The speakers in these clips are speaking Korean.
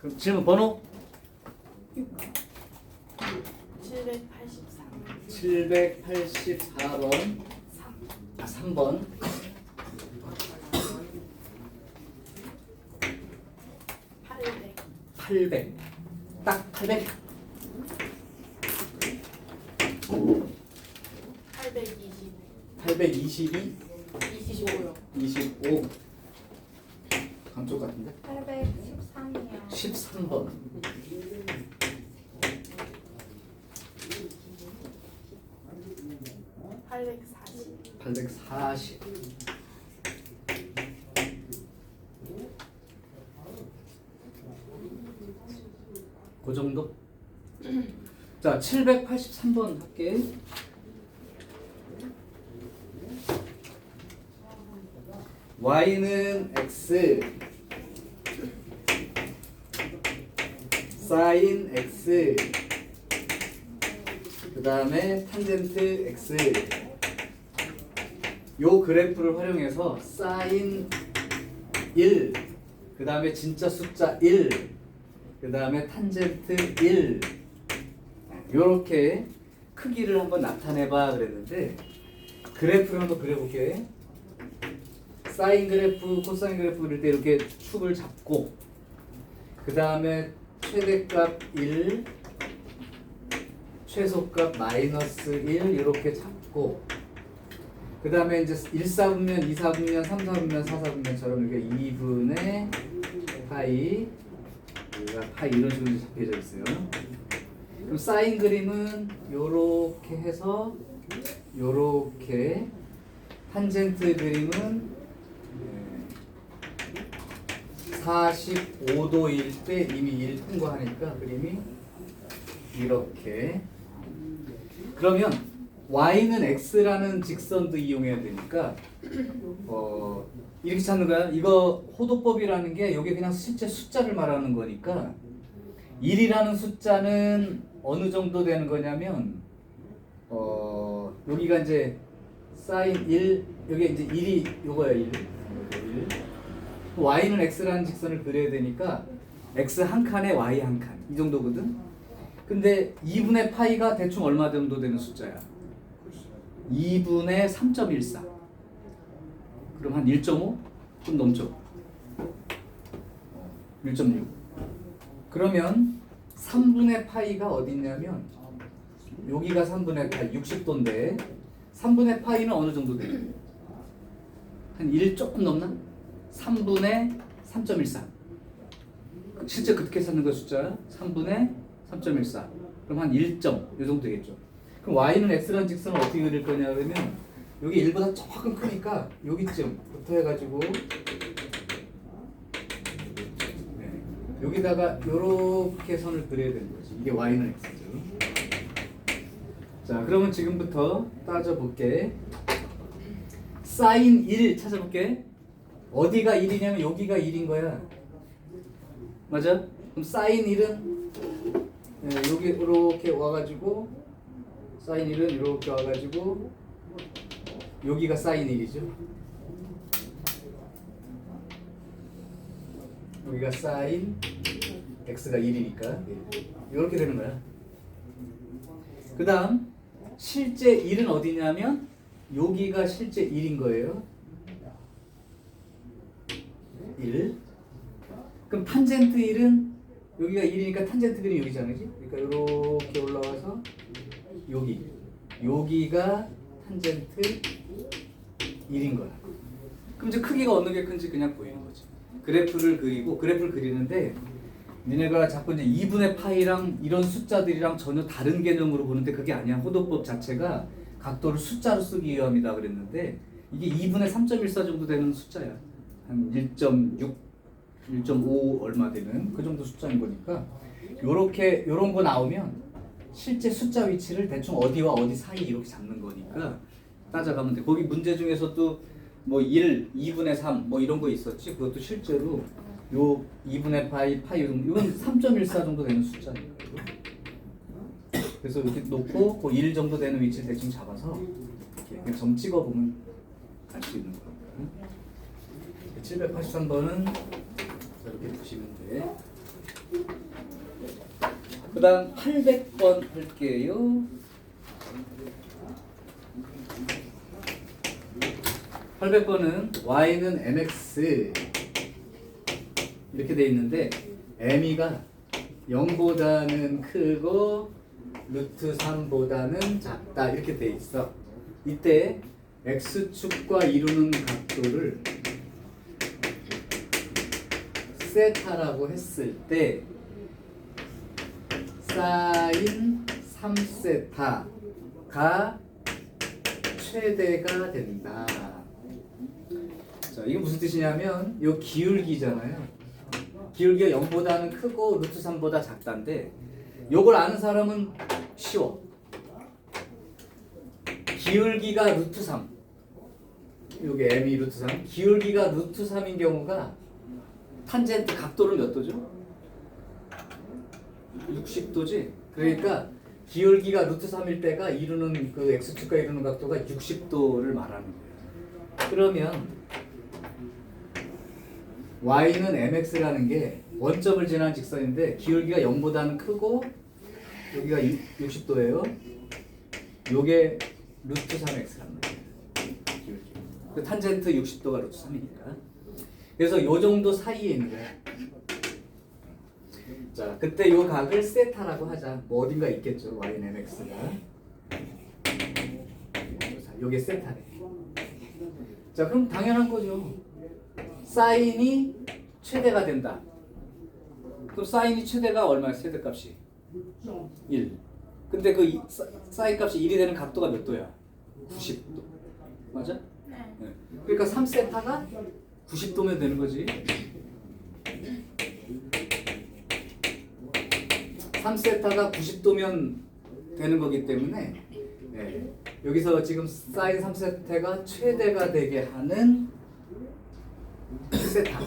그럼 질문 번호 784번 3번 800 딱 800 822 25요. 25 감쪽 같은데 813이요. 13번 840 그 정도? 자, 783번 할게. y는 x sin x 그 다음에 탄젠트 x 요 그래프를 활용해서 sin 1 그 다음에 진짜 숫자 1 그 다음에 탄젠트 1 요렇게 크기를 한번 나타내봐 그랬는데 그래프를 한번 그려볼게. 사인 그래프, 코사인 그래프 그릴 때 이렇게 축을 잡고 그 다음에 최대값 1 최소값 마이너스 1 이렇게 잡고 그 다음에 이제 1사분면, 2사분면, 3사분면, 4사분면처럼 이렇게 2분의 파이 여기가 파이 이런 식으로 잡혀져 있어요. 그럼 사인 그림은 요렇게 해서 요렇게 탄젠트 그림은 45도일 때 이미 1 통과하니까 그림이 이렇게. 그러면 y는 x라는 직선도 이용해야 되니까 이렇게 찾는 거야. 이거 호도법이라는 게 여기 그냥 실제 숫자를 말하는 거니까 1이라는 숫자는 어느 정도 되는 거냐면 여기가 이제 사인 1 여기 이제 1이 요거야 1 y는 x라는 직선을 그려야 되니까 x 한 칸에 y 한 칸 이 정도거든. 근데 2분의 파이가 대충 얼마 정도 되는 숫자야? 2분의 3.14 그럼 한 1.5? 좀 넘죠? 1.6 그러면 3분의 파이가 어디 있냐면 여기가 3분의 파이 60도인데 3분의 파이는 어느 정도 돼요? 한 1 조금 넘나? 3분의 3.14 실제 그렇게 찾는 거 숫자 3분의 3.14 그럼 한 1점 이 정도 되겠죠. 그럼 y는 x라는 직선을 어떻게 그릴 거냐 그러면 여기 1보다 조금 크니까 여기쯤부터 해가지고 여기다가 요렇게 선을 그려야 되는 거지. 이게 y는 x죠. 자, 그러면 지금부터 따져볼게. 사인 1 찾아볼게. 어디가 1이냐면 여기가 1인 거야. 맞아? 그럼 사인 1은 여기 이렇게 와가지고 사인 1은 이렇게 와가지고 여기가 사인 1이죠. 여기가 사인 x가 1이니까 이렇게 되는 거야. 그 다음 실제 1은 어디냐면 여기가 실제 1인 거예요. 1. 그럼 탄젠트 1은 여기가 1이니까 탄젠트 그림이 여기잖아요. 그러니까 이렇게 올라와서 여기가 탄젠트 1인 거야. 그럼 이제 크기가 어느 게 큰지 그냥 보이는 거지. 그래프를 그리고 그래프를 그리는데 니네가 자꾸 이제 2분의 파이랑 이런 숫자들이랑 전혀 다른 개념으로 보는데 그게 아니야. 호도법 자체가 각도를 숫자로 쓰기 위함이다 그랬는데 이게 2분의 3.14 정도 되는 숫자야. 한 1.6, 1.5 얼마 되는 그 정도 숫자인 거니까 요런 거 나오면 실제 숫자 위치를 대충 어디와 어디 사이 이렇게 잡는 거니까 따져가면 돼. 거기 문제 중에서도 뭐 1, 2분의 3 뭐 이런 거 있었지. 그것도 실제로 요 2분의 파이 이건 3.14 정도 되는 숫자니까. 그래서 이렇게 놓고 그 1 정도 되는 위치를 대충 잡아서 이렇게 그냥 점 찍어보면 알 수 있는 거예요. 783번은 이렇게 보시면 돼. 그 다음 800번 할게요. 800번은 y는 mx 이렇게 돼 있는데 m이가 0보다는 크고 루트 3보다는 작다 이렇게 돼 있어. 이때 x축과 이루는 각도를 세타라고 했을 때 사인 3세타가 최대가 된다. 자, 이게 무슨 뜻이냐면 요 기울기잖아요. 기울기가 0보다는 크고 루트 3보다 작다인데 요걸 아는 사람은 쉬워. 기울기가 루트 3 요게 m이 루트 3 기울기가 루트 3인 경우가 탄젠트 각도는 몇 도죠? 60도지? 그러니까 기울기가 루트 3일 때가 이루는 그 x축과 이루는 각도가 60도를 말하는 거예요. 그러면 y는 mx라는 게 원점을 지나는 직선인데 기울기가 0보다는 크고 여기가 60도예요. 요게 루트 3x란 말이에요. 기울기. 그 탄젠트 60도가 루트 3이니까. 그래서 요 정도 사이에 있는 거야. 자, 그때 요 각을 세타라고 하자. 뭐 어딘가 있겠죠. y는 mx가. 자, 요게 세타래. 자, 그럼 당연한 거죠. 사인이 최대가 된다. 그럼 사인이 최대가 얼마야? 최대값이 1. 근데 그 사인 값이 1이 되는 각도가 몇 도야? 90도. 맞아? 네. 네. 그러니까 3세타가 90도면 되는 거지. 3세타가 90도면 되는 거기 때문에 네. 여기서 지금 사인 3세타가 최대가 되게 하는 세타.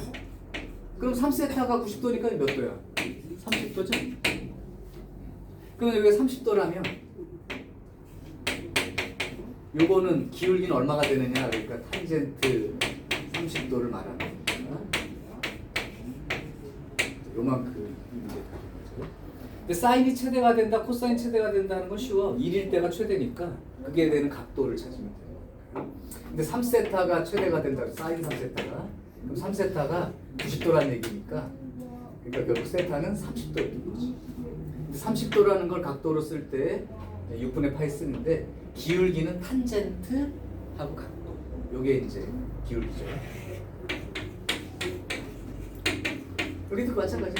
그럼 3세타가 90도니까 몇 도야? 30도죠? 그럼 여기가 30도라면 요거는 기울기는 얼마가 되느냐? 그러니까 탄젠트 30도를 말하는 거야. 요만큼 이제 근데 사인이 최대가 된다, 코사인 최대가 된다는 건 쉬워. 1일 때가 최대니까 그게 되는 각도를 찾으면 돼요. 근데 3세타가 최대가 된다, 사인 3세타가. 그럼 3세타가 90도라는 얘기니까 그러니까 결국 세타는 30도인 거지. 근데 30도라는 걸 각도로 쓸 때 6분의 파이 쓰는데 기울기는 탄젠트하고 각도. 요게 이제 기울기죠. 여기도 마찬가지.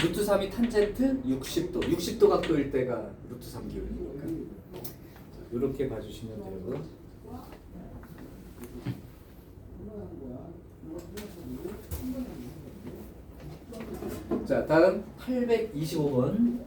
루트 3이 탄젠트 60도. 60도 각도일 때가 루트 3 기울기니까. 이렇게 봐주시면 되고. 자, 다음 825번.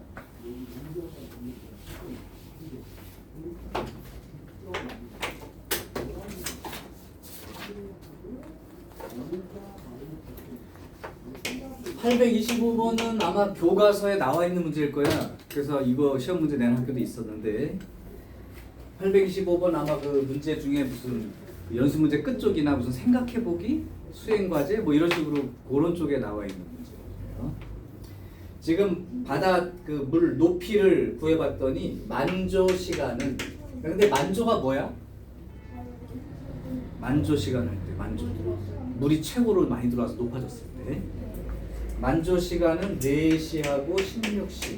(825번은) 아마 교과서에 나와 있는 문제일 거야. 그래서 이거 시험 문제 낸 학교도 있었는데 825번 아마 그 문제 중에 무슨 연습 문제 끝쪽이나 무슨 생각해보기 수행 과제 뭐 이런 식으로 그런 쪽에 나와 있는 문제예요. 지금 바다 그 물 높이를 구해봤더니 만조 시간은, 근데 만조가 뭐야? 만조 시간을 때 만조 물이 최고로 많이 들어와서 높아졌을 때 만조 시간은 4시하고 16시.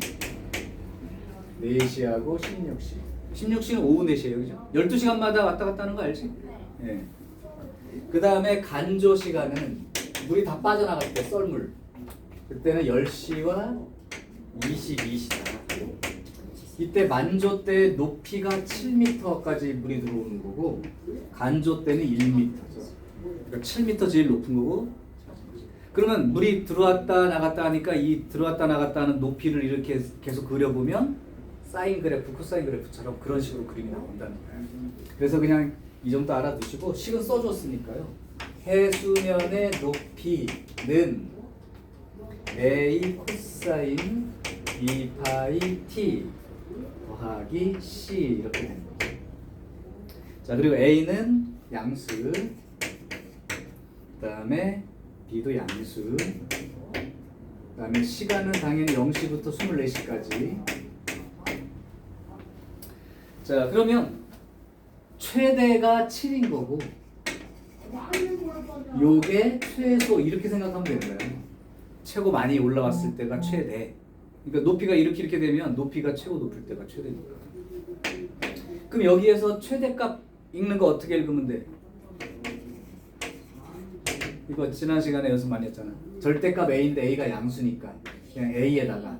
4시하고 16시. 16시는 오후 4시예요. 그죠? 12시간마다 왔다 갔다 하는 거 알지? 네. 예. 그 다음에 간조 시간은 물이 다 빠져나갈 때 썰물. 그때는 10시와 22시다. 이때 만조 때 높이가 7m까지 물이 들어오는 거고 간조 때는 1m죠. 그러니까 7m 제일 높은 거고. 그러면 물이 들어왔다 나갔다 하니까 이 들어왔다 나갔다 하는 높이를 이렇게 계속 그려보면 사인 그래프, 코사인 그래프처럼 그런 식으로 그림이 나온다는 거예요. 그래서 그냥 이 정도 알아두시고 식은 써줬으니까요. 해수면의 높이는 A 코사인 2파이 t 더하기 c 이렇게 되는 거죠. 자, 그리고 A는 양수, 그 다음에 B도 양수, 그다음에 시간은 당연히 0시부터 24시까지. 자, 그러면 최대가 7인 거고 요게 최소 이렇게 생각하면 되는 거예요. 최고 많이 올라왔을 때가 최대. 그러니까 높이가 이렇게 되면 높이가 최고 높을 때가 최대니까. 그럼 여기에서 최대값 읽는 거 어떻게 읽으면 돼? 이거 지난 시간에 연습 많이 했잖아. 절대값 a인데 a가 양수니까 그냥 a에다가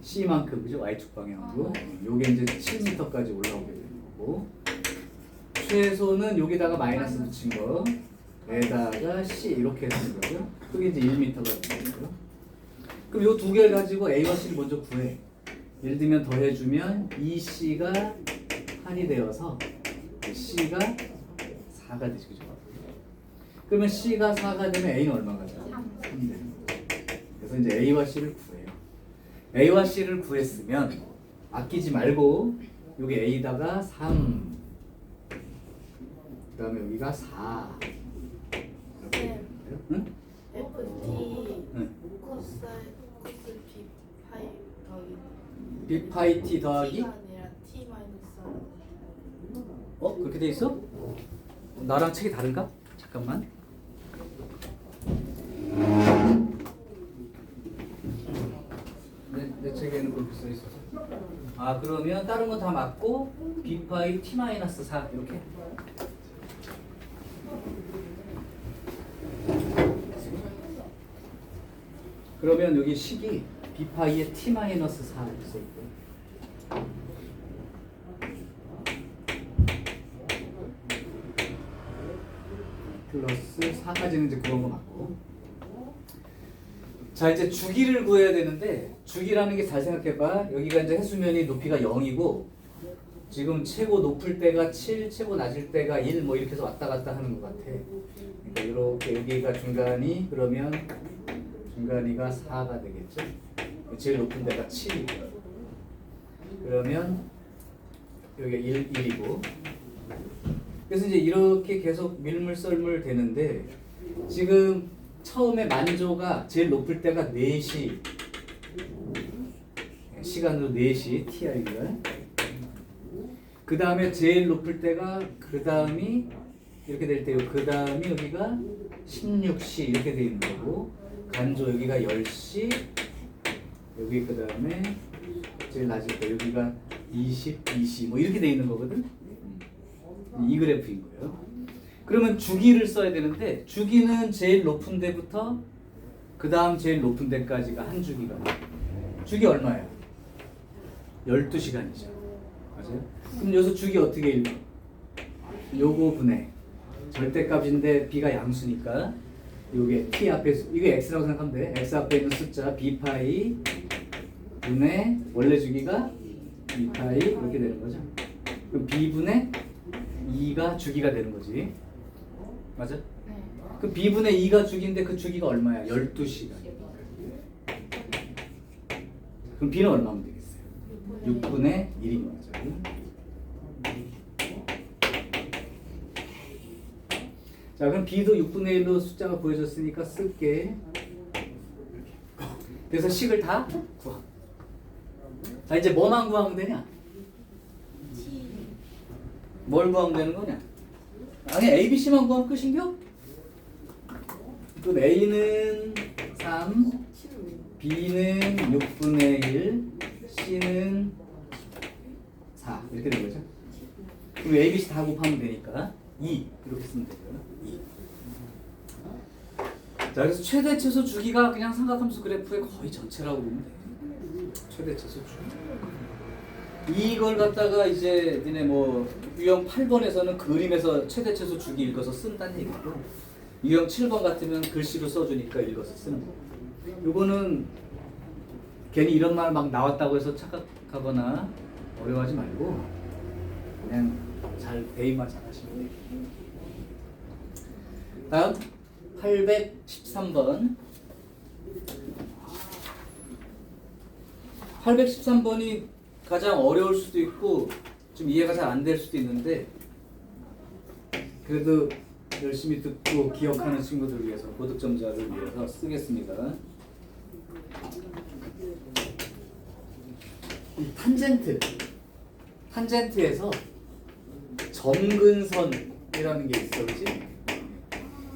c만큼, 그죠? y축 방향으로 요게 이제 7m까지 올라오게 되는 거고, 최소는 여기다가 마이너스 붙인 거 에다가 c 이렇게 되는 거죠. 그게 이제 1m가 되는 거고요. 그럼 요 두 개를 가지고 a와 c를 먼저 구해. 예를 들면 더해주면 2c가 1이 되어서 c가 4가 되지, 그죠? 그러면 c가 4가 되면 a는 얼마가 돼? 3 되는 거죠. 그래서 이제 a와 c를 구해요. a와 c를 구했으면 아끼지 말고 여기 a다가 3, 그 다음에 여기가 4 이렇게 되는 거예요. 응? FT 응. 코스 B 파이 더하기 b 파이 t 더하기 T가 아니라 T 마이너스 그렇게 돼 있어? 나랑 책이 다른가? 잠깐만. 내 책에는 그렇게 써 있어서. 아, 그러면 다른 건 다 맞고 b 파이 t 마이너스 4 이렇게. 그러면 여기 식이 b 파이의 t 마이너스 4 이렇게 써 있고. 플러스 4까지는 이제 그런 거 맞고. 자, 이제 주기를 구해야 되는데, 주기라는 게 잘 생각해봐. 여기가 이제 해수면이 높이가 0이고 지금 최고 높을 때가 7, 최고 낮을 때가 1 뭐 이렇게 해서 왔다 갔다 하는 것 같아. 그러니까 이렇게 여기가 중간이, 그러면 중간이가 4가 되겠죠. 제일 높은 데가 7이고, 그러면 여기가 1이고. 그래서 이제 이렇게 계속 밀물썰물 되는데, 지금 처음에 만조가 제일 높을 때가 4시, 시간으로 4시 TI가. 그 다음에 제일 높을 때가, 그 다음이 이렇게 될 때요. 그 다음이 여기가 16시 이렇게 돼 있는 거고, 간조 여기가 10시, 여기 그 다음에 제일 낮을 때 여기가 22시 뭐 이렇게 돼 있는 거거든. 이 그래프인 거예요. 그러면 주기를 써야 되는데, 주기는 제일 높은 데부터 그 다음 제일 높은 데까지가 한 주기가. 주기 얼마예요? 12시간이죠. 맞아요? 그럼 여기서 주기 어떻게 읽어? 요거 분의 절대값인데 b가 양수니까 요게 t 앞에, 이게 x라고 생각하면 돼. x 앞에 있는 숫자 b 파이 분의 원래 주기가 b 파이 이렇게 되는 거죠. 그럼 b 분의 2가 주기가 되는 거지. 맞아? 네. 그 b분의 2가 주기인데 그 주기가 얼마야? 12시간. 그럼 b는 얼마면 되겠어요? 6분의 1인 거죠. 자, 그럼 b도 6분의 1로 숫자가 보여졌으니까 쓸게. 그래서 식을 다 구하. 자, 이제 뭐만 구하면 되냐? T 뭘 구하면 되는 거냐? 아니, A, B, C만 구하면 끝인겨? 그럼 A는 3, B는 6분의 1, C는 4 이렇게 된 거죠. 그럼 A, B, C 다 곱하면 되니까 2 이렇게 쓰면 되고요. 2. 자, 그래서 최대 최소 주기가 그냥 삼각함수 그래프의 거의 전체라고 보면 돼. 최대 최소 주기. 이걸 갖다가 이제 니네 뭐 유형 8번에서는 그림에서 최대 최소 주기 읽어서 쓴다는 얘기고, 유형 7번 같으면 글씨로 써주니까 읽어서 쓰는 거. 요거는 괜히 이런 말 막 나왔다고 해서 착각하거나 어려워하지 말고 그냥 잘 대입만 잘 하시면 돼요. 다음 813번. 813번이 가장 어려울 수도 있고 좀 이해가 잘 안 될 수도 있는데, 그래도 열심히 듣고 기억하는 친구들 위해서, 고득점자를 위해서 쓰겠습니다. 이 탄젠트에서 점근선이라는 게 있어, 그렇지?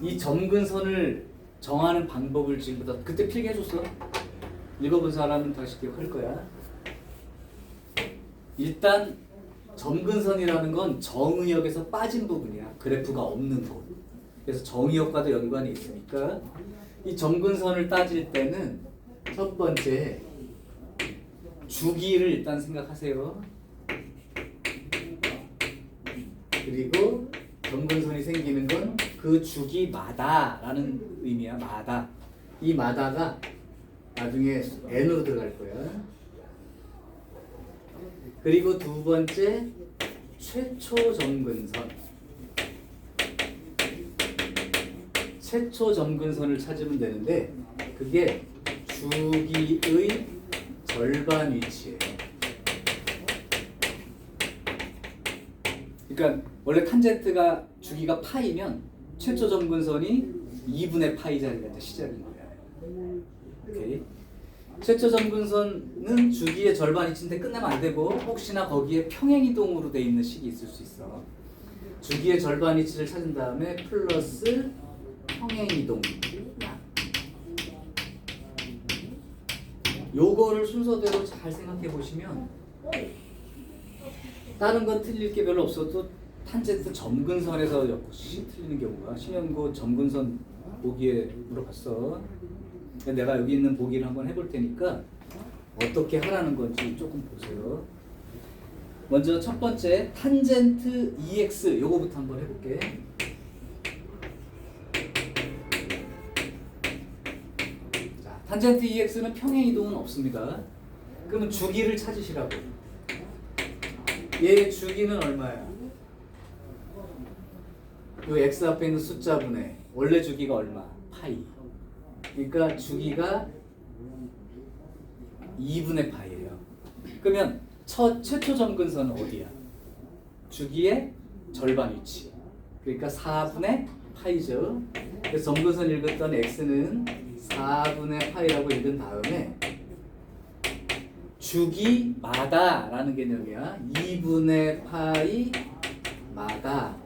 이 점근선을 정하는 방법을 지금부터 그때 필기해줬어. 읽어본 사람은 다시 기억할 거야. 일단 점근선이라는 건 정의역에서 빠진 부분이야. 그래프가 없는 부분. 그래서 정의역과도 연관이 있으니까 이 점근선을 따질 때는 첫 번째 주기를 일단 생각하세요. 그리고 점근선이 생기는 건 그 주기마다라는 의미야. 마다. 이 마다가 나중에 n으로 들어갈 거야. 그리고 두 번째 최초 점근선. 최초 점근선을 찾으면 되는데 그게 주기의 절반 위치예요. 그러니까 원래 탄젠트가 주기가 파이면 최초 점근선이 2분의 파이 자리가 이제 시작인 거야. 오케이. 최초 점근선은 주기의 절반 위치인데 끝나면 안 되고 혹시나 거기에 평행이동으로 돼 있는 식이 있을 수 있어. 주기의 절반 위치를 찾은 다음에 플러스 평행이동. 요거를 순서대로 잘 생각해 보시면 다른 건 틀릴 게 별로 없어도 탄젠트 점근선에서 역시 틀리는 경우가 신현고 점근선 보기에 물어봤어. 내가 여기 있는 보기를 한번 해볼 테니까 어떻게 하라는 건지 조금 보세요. 먼저 첫 번째 탄젠트 EX 요거부터 한번 해볼게. 자, 탄젠트 EX는 평행이동은 없습니다. 그러면 주기를 찾으시라고. 얘 주기는 얼마야? 요 x 앞에 있는 숫자분의 원래 주기가 얼마? 파이. 그러니까 주기가 2분의 파이예요. 그러면 최초 점근선은 어디야? 주기의 절반 위치. 그러니까 4분의 파이죠. 그래서 점근선 읽었던 x는 4분의 파이라고 읽은 다음에 주기마다라는 개념이야. 2분의 파이 마다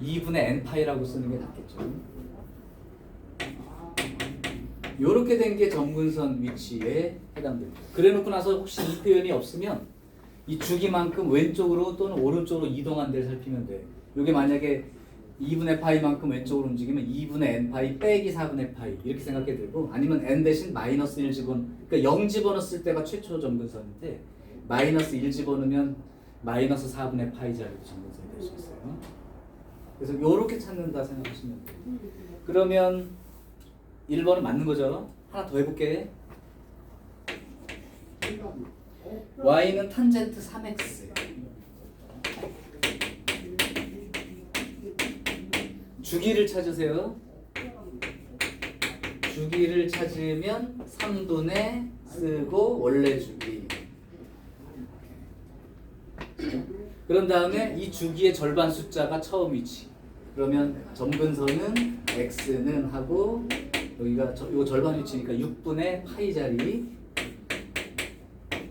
2분의 n파이라고 쓰는 게 낫겠죠. 요렇게 된 게 점근선 위치에 해당됩니다. 그래놓고 나서 혹시 이 표현이 없으면 이 주기만큼 왼쪽으로 또는 오른쪽으로 이동한 데를 살피면 돼. 요게 만약에 2분의 파이만큼 왼쪽으로 움직이면 2분의 n파이 빼기 4분의 파이 이렇게 생각해도 되고, 아니면 n 대신 마이너스 1 그러니까 0 집어넣었을 때가 최초 점근선인데 마이너스 1 집어넣으면 마이너스 4분의 파이 자리도 점근선이 될 수 있어요. 그래서 요렇게 찾는다 생각하시면 돼요. 그러면 1번은 맞는 거죠. 하나 더 해볼게. y는 탄젠트 3x. 주기를 찾으세요. 주기를 찾으면 3분의 쓰고 원래 주기. 그런 다음에 이 주기의 절반 숫자가 처음 위치. 그러면 점근선은 x는 하고 여기가 요 절반 위치니까 6분의 파이 자리.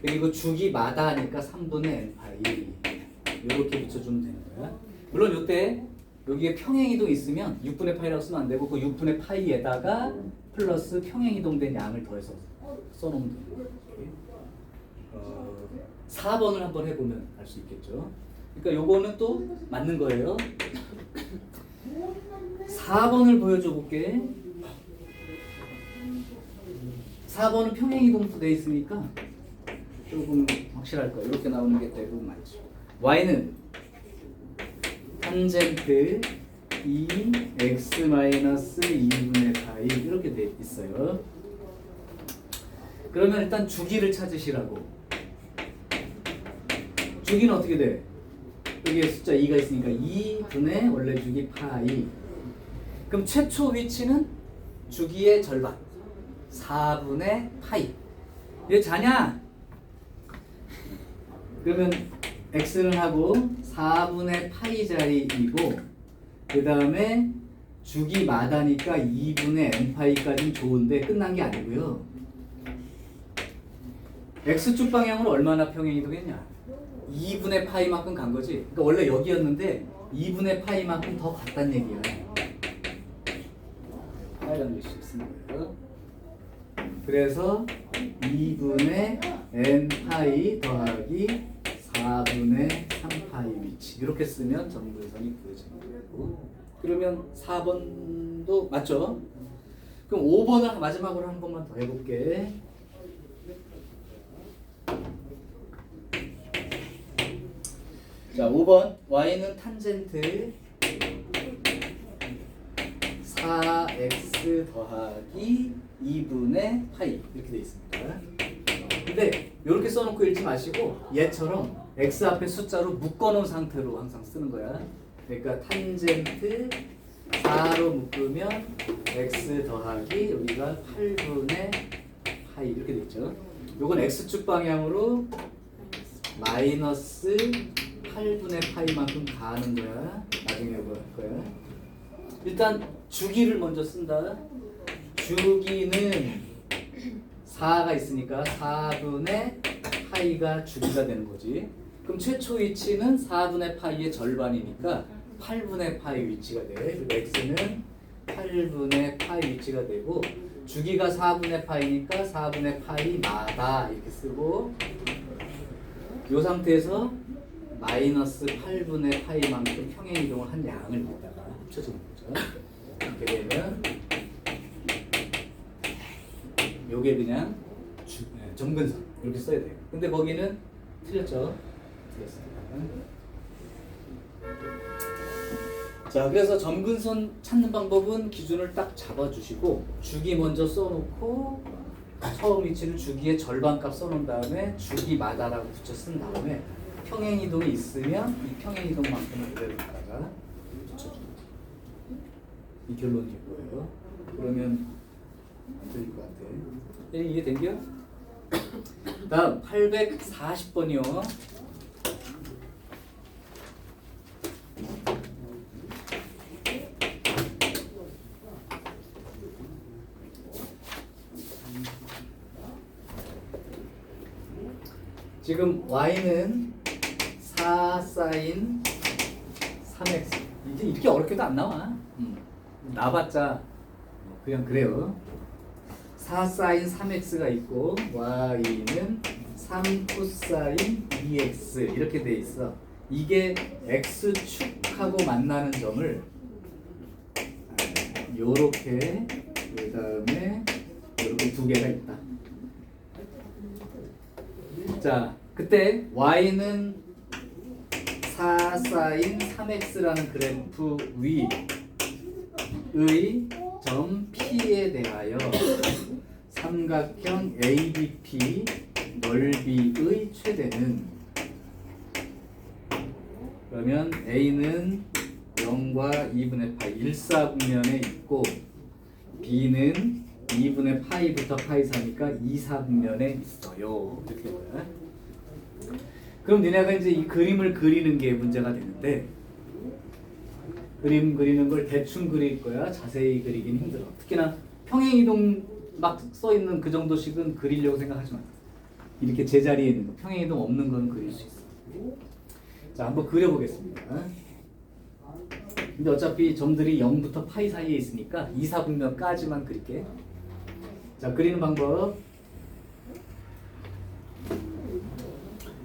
그리고 주기마다 하니까 3분의 n파이. 이렇게 붙여주면 되는 거야. 물론 요때 여기에 평행이동 있으면 6분의 파이라고 쓰면 안 되고 그 6분의 파이에다가 플러스 평행이동된 양을 더해서 써놓으면 돼요. 4번을 한번 해보면 알 수 있겠죠. 그러니까 요거는 또 맞는 거예요. 4번을 보여줘 볼게. 4번은 평행이동도 돼 있으니까 조금 확실할 거예요. 이렇게 나오는 게 대부분 맞죠. y는 탄젠트 2x 마이너스 2분의 파이 이렇게 돼 있어요. 그러면 일단 주기를 찾으시라고. 주기는 어떻게 돼? 여기에 숫자 2가 있으니까 2분의 원래 주기 파이. 그럼 최초 위치는 주기의 절반 4분의 파이. 이게 자냐? 그러면 x는 하고 4분의 파이 자리이고 그 다음에 주기마다니까 2분의 n파이까지는 좋은데 끝난 게 아니고요. x축 방향으로 얼마나 평행 이동했냐? 2분의 파이만큼 간 거지. 그러니까 원래 여기였는데 2분의 파이만큼 더 갔단 얘기야. 빨간 글씨 쓰는 거예요. 그래서 2분의 n 파이 더하기 4분의 3파이 위치 이렇게 쓰면 점근선이 그려지는 거고. 그러면 4번도 맞죠? 그럼 5번을 마지막으로 한 번만 더 해볼게. 자, 5번 y는 탄젠트 4x 더하기 2분의 파이 이렇게 돼 있습니다. 근데 이렇게 써놓고 읽지 마시고 얘처럼 x 앞에 숫자로 묶어놓은 상태로 항상 쓰는 거야. 그러니까 탄젠트 4로 묶으면 x 더하기 여기가 8분의 파이 이렇게 돼 있죠. 요건 x축 방향으로 마이너스 8분의 파이만큼 가는 거야. 나중에 이거 할 거야. 일단 주기를 먼저 쓴다. 주기는 4가 있으니까 4분의 파이가 주기가 되는 거지. 그럼 최초 위치는 4분의 파이의 절반이니까 8분의 파이 위치가 돼. 그리고 x는 8분의 파이 위치가 되고 주기가 4분의 파이니까 4분의 파이마다 이렇게 쓰고 이 상태에서 마이너스 8분의 파이만큼 평행 이동을 한 양을 갖다가 합쳐주는 거죠. 이렇게 되면 요게 그냥 점근선 이렇게 써야 돼요. 근데 거기는 틀렸죠? 틀렸습니다. 자, 그래서 점근선 찾는 방법은 기준을 딱 잡아주시고 주기 먼저 써놓고 처음 위치를 주기의 절반값 써놓은 다음에 주기마다라고 붙여 쓴 다음에 평행 이동이 있으면 이 평행 이동만큼을 그대로 갖다가 붙여줍니다. 이 결론이 뭐예요? 그러면 안 틀릴 것 같아. 이해된겨? 다음 840번이요. 지금 y는 4 사인 3x 이제 이렇게 어렵게도 안 나와. 나봤자 그냥 그래요. 4 사인 3x가 있고 y는 3 코사인 2x 이렇게 돼 있어. 이게 x축하고 만나는 점을 요렇게 그 다음에 이렇게 두 개가 있다. 자, 그때 y는 4 사인 3x라는 그래프 위의 점 P에 대하여 삼각형 ABP 넓이의 최대는 그러면 A는 0과 2분의 파이 1사분면에 있고 B는 2분의 파이부터 파이 사니까 2사분면에 있어요. 이렇게 된 거야. 그럼 니네가 이제 이 그림을 그리는 게 문제가 되는데 그림 그리는 걸 대충 그릴 거야. 자세히 그리긴 힘들어. 특히나 평행이동 막 써있는 그 정도씩은 그리려고 생각하지 마. 이렇게 제자리에 있는 거 평행이동 없는 건 그릴 수 있어. 자, 한번 그려보겠습니다. 근데 어차피 점들이 0부터 파이 사이에 있으니까 2사분면까지만 그릴게. 자, 그리는 방법.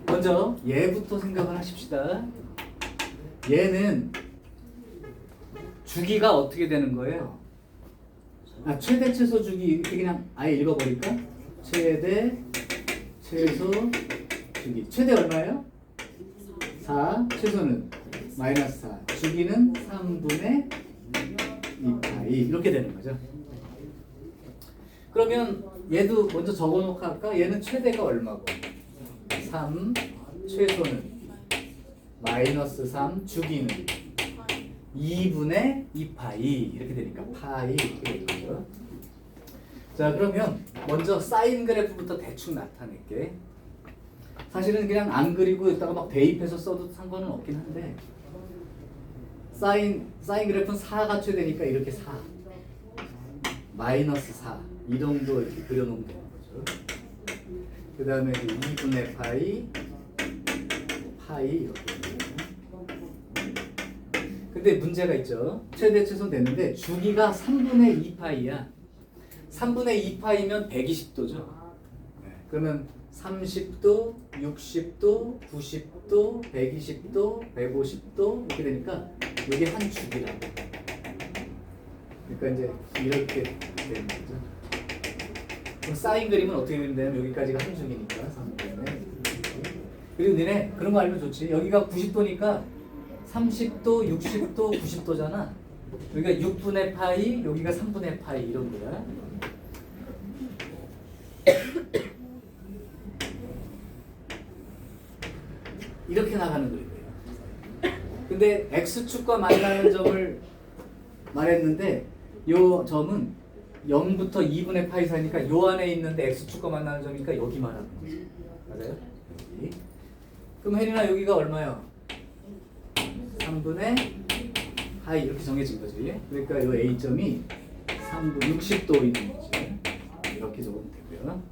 먼저 얘부터 생각을 하십시다. 얘는 주기가 어떻게 되는 거예요? 최대 최소 주기 이렇게 그냥 아예 읽어버릴까? 최대 최소 주기. 최대 얼마예요? 4. 최소는 마이너스 4. 주기는 3분의 2파이 이렇게 되는 거죠. 그러면 얘도 먼저 적어놓고 할까? 얘는 최대가 얼마고? 3. 최소는 마이너스 3. 주기는 2분의 2파이 이렇게 되니까 파이 이렇게 되죠. 자, 그러면 먼저 사인 그래프부터 대충 나타낼게. 사실은 그냥 안 그리고 있다가 막 대입해서 써도 상관은 없긴 한데 사인 그래프는 4가 최대니까 이렇게 4 마이너스 4 이 정도 이렇게 그려놓으면 되는 거죠. 그 다음에 2분의 파이 이렇게. 근데 문제가 있죠. 최대 최소 됐는데 주기가 3분의 2파이야. 3분의 2파이면 120도죠. 그러면 30도, 60도, 90도, 120도, 150도 이렇게 되니까 이게 한 주기라고. 그러니까 이제 이렇게 되는 거죠. 그럼 사인 그림은 어떻게 그리면 여기까지가 한 주기니까 3분의. 그리고 너네 그런 거 알면 좋지. 여기가 90도니까 30도, 60도, 90도잖아. 여기가 6분의 파이, 여기가 3분의 파이 이런 거야. 이렇게 나가는 그림이에요. 근데 x축과 만나는 점을 말했는데 요 점은 0부터 2분의 파이 사이니까 요 안에 있는데 x축과 만나는 점이니까 여기 말하는 거죠. 맞아요? 여기. 그럼 혜린아 여기가 얼마야? 3분의 파이 이렇게 정해진 거지. 그러니까 요 A점이 3분 60도 있는 거지. 이렇게 적으면 되고요.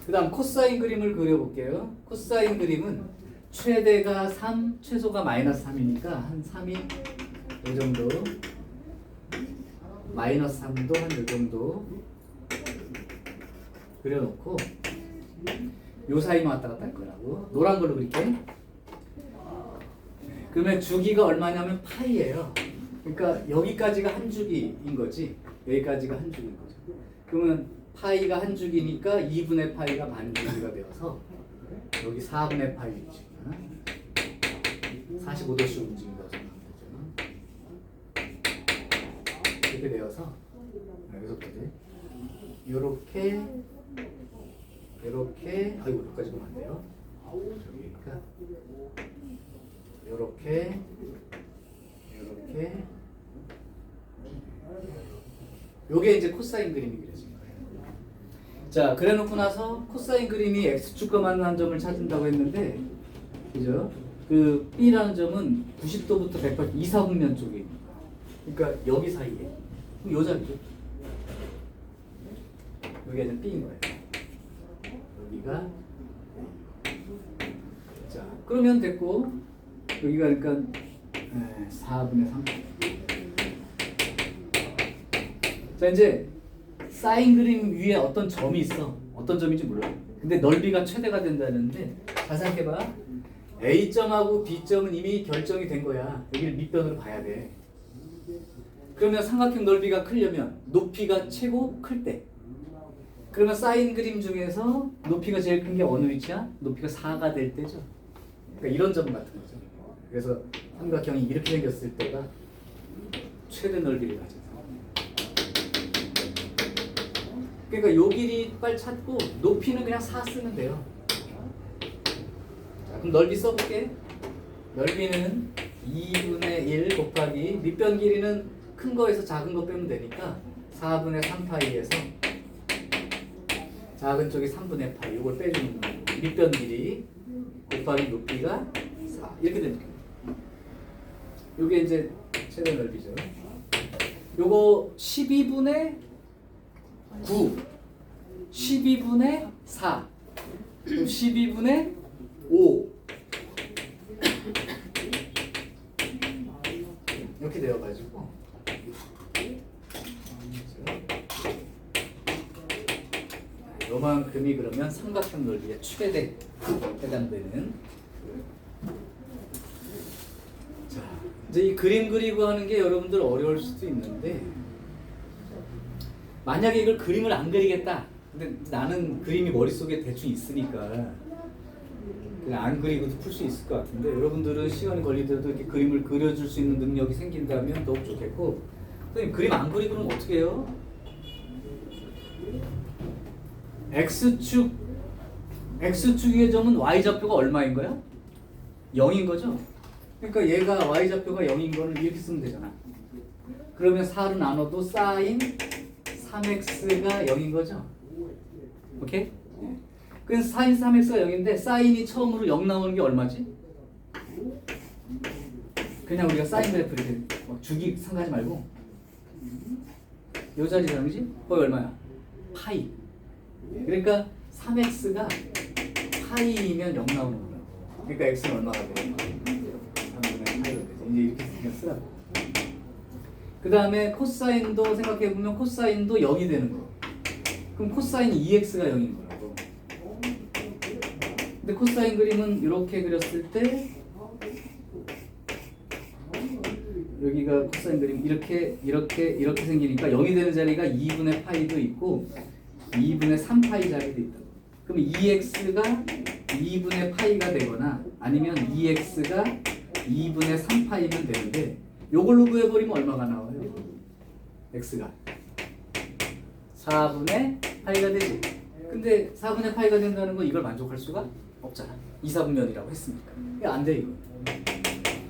그 다음 코사인 그림을 그려볼게요. 코사인 그림은 최대가 3, 최소가 마이너스 3이니까 한 3이 이 정도, 마이너스 3도 한 이 정도 그려놓고 요 사이만 왔다 갔다 할 거라고. 노란 걸로 그릴게. 그러면 주기가 얼마냐면 파이예요. 그러니까 여기까지가 한 주기인 거지. 여기까지가 한 주기인 거죠. 그러면 파이가 한 주기니까 2분의 파이가 반 주기가 되어서 여기 4분의 파이 위치. 45도씩 움직인다고 생각하면 되잖아. 이렇게 되어서 여기서부터 요렇게 여기까지 보면 안 돼요. 그러니까 요렇게 요게 이제 코사인 그림이 그려진 거예요. 자, 그래놓고 나서 코사인 그림이 x축과 만나는 점을 찾는다고 했는데, 그죠? 그 B라는 점은 90도부터 180도 이사분면 쪽에 있는 거야. 그러니까 여기 사이에. 그럼 요 자리죠. 여기가 이제 B인 거예요. 여기가. 자, 그러면 됐고, 여기가 그러니까 4분의 3. 자, 이제 사인 그림 위에 어떤 점이 있어. 어떤 점인지 몰라. 근데 넓이가 최대가 된다는데 잘 생각해봐. A점하고 B점은 이미 결정이 된 거야. 여기를 밑변으로 봐야 돼. 그러면 삼각형 넓이가 크려면 높이가 최고 클 때. 그러면 사인 그림 중에서 높이가 제일 큰 게 어느 위치야? 높이가 4가 될 때죠. 그러니까 이런 점 같은 거죠. 그래서 삼각형이 이렇게 생겼을 때가 최대 넓이를 가져요. 그러니까 요 길이 빨리 찾고 높이는 그냥 4 쓰면 돼요. 자, 그럼 넓이 써볼게. 넓이는 2분의 1 곱하기 밑변 길이는 큰 거에서 작은 거 빼면 되니까 4분의 3파이에서 작은 쪽이 3분의 파이 이걸 빼주는 거예요. 밑변 길이 곱하기 높이가 4 이렇게 됩니다. 요게 이제 최대 넓이죠. 요거 12분의 9 12분의 4 그럼 12분의 5 이렇게 되어가지고 요만큼이 그러면 삼각형 넓이의 최대 해당되는. 자, 이제 이 그림 그리고 하는 게 여러분들 어려울 수도 있는데 만약에 이걸 그림을 안 그리겠다. 근데 나는 그림이 머릿속에 대충 있으니까 그냥 안 그리고도 풀 수 있을 것 같은데 여러분들은 시간이 걸리더라도 이렇게 그림을 그려줄 수 있는 능력이 생긴다면 더욱 좋겠고, 선생님 그림 안 그리고는 어떻게 해요? X축의 점은 Y좌표가 얼마인 거야? 0인 거죠? 그러니까 얘가 Y좌표가 0인 거는 이렇게 쓰면 되잖아. 그러면 4로 나눠도 사인 3x가 0인 거죠? 오케이? 그래서 사인 3x가 0인데 사인이 처음으로 0 나오는 게 얼마지? 그냥 우리가 사인 그래프 이렇게 주기 생각하지 말고 요 자리잖아, 그지? 거기 얼마야? 파이. 그러니까 3x가 파이면 0 나오는 거라고. 그러니까 x는 얼마가 돼요? 3분의 파이가 되죠. 이제 이렇게 그냥 쓰라고. 그 다음에 코사인도 생각해보면 코사인도 0이 되는 거. 그럼 코사인 2x가 0인 거라고. 근데 코사인 그림은 이렇게 그렸을 때 여기가 코사인 그림 이렇게 생기니까 0이 되는 자리가 2분의 파이도 있고 2분의 3파이 자리도 있다고. 그럼 2x가 2분의 파이가 되거나 아니면 2x가 2분의 3파이면 되는데 요걸로 구해버리면 얼마가 나와요? x가 4분의 파이가 되지. 근데 4분의 파이가 된다는 건 이걸 만족할 수가 없잖아. 2, 4분면이라고 했으니까. 이게 안 돼, 이거.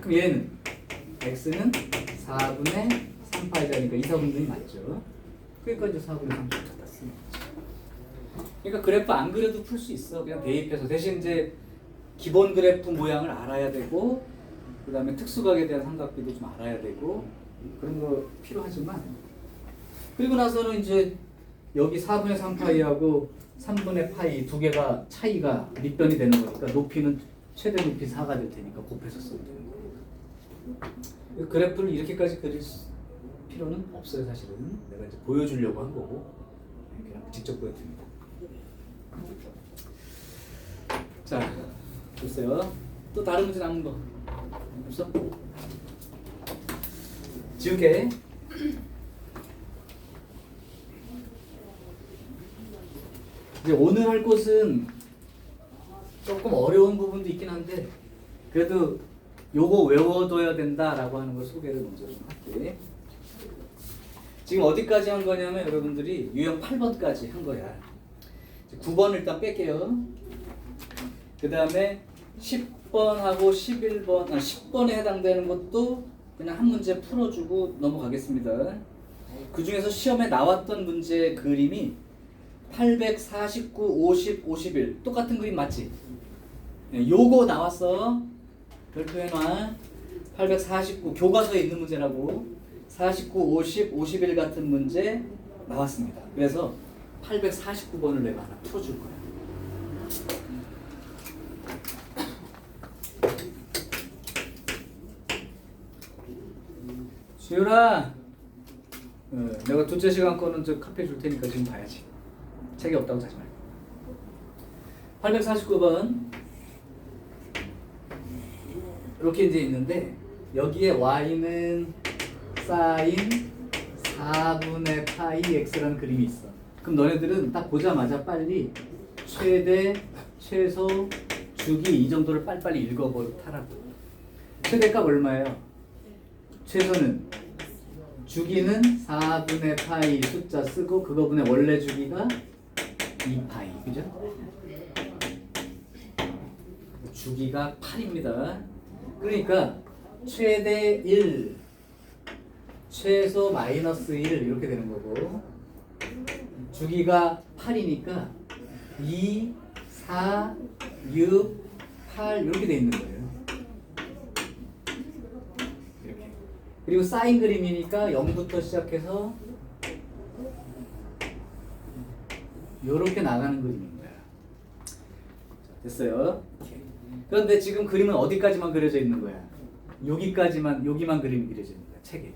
그럼 얘는 x는 4분의 3파이자니까 2, 4분면이 맞죠. 그러니까 이제 4분의 3 갖다 쓰는 거지. 그러니까 그래프 안 그려도 풀 수 있어. 그냥 대입해서. 대신 이제 기본 그래프 모양을 알아야 되고 그 다음에 특수각에 대한 삼각비도 좀 알아야 되고 그런 거 필요하지만 그리고 나서는 이제 여기 4분의 3파이하고 3분의 파이 두 개가 차이가 밑변이 되는 거니까 높이는 최대 높이 4가 될 테니까 곱해서 쓰면 되는 거예요. 그래프를 이렇게까지 그릴 필요는 없어요. 사실은 내가 이제 보여주려고 한 거고 그냥 직접 보여드립니다. 자, 보세요. 또 다른 문제 남은 거 없어? 지우개. 이제 오늘 할 것은 조금 어려운 부분도 있긴 한데 그래도 요거 외워둬야 된다라고 하는 걸 소개를 먼저 좀 할게. 지금 어디까지 한 거냐면 여러분들이 유형 8번까지 한 거야. 9번 일단 뺄게요. 그 다음에 10번하고 11번, 10번에 해당되는 것도 그냥 한 문제 풀어주고 넘어가겠습니다. 그 중에서 시험에 나왔던 문제 그림이 849, 50, 51 똑같은 그림 맞지? 요거 나왔어. 별표해놔. 849 교과서에 있는 문제라고. 49, 50, 51 같은 문제 나왔습니다. 그래서 849번을 내가 하나 풀어줄 거야. 지율아, 내가 둘째 시간 거는 저 카페 줄 테니까 지금 봐야지. 책이 없다고 하지 말고. 849번 이렇게 이제 있는데 여기에 y는 사인 4분의 파이 x라는 그림이 있어. 그럼 너네들은 딱 보자마자 빨리 최대, 최소, 주기 이 정도를 빨리빨리 읽어버리라고. 최대값 얼마예요? 최소는 주기는 4분의 파이 숫자 쓰고 그거분의 원래 주기가 2파이, 그죠? 주기가 8입니다. 그러니까 최대 1, 최소 마이너스 1 이렇게 되는 거고 주기가 8이니까 2, 4, 6, 8 이렇게 돼 있는 거예요. 이렇게. 그리고 사인 그림이니까 0부터 시작해서 이렇게 나가는 그림입니다. 됐어요. 그런데 지금 그림은 어디까지만 그려져 있는 거야? 여기까지만, 여기만 그림이 그려져 있는 거야. 책에.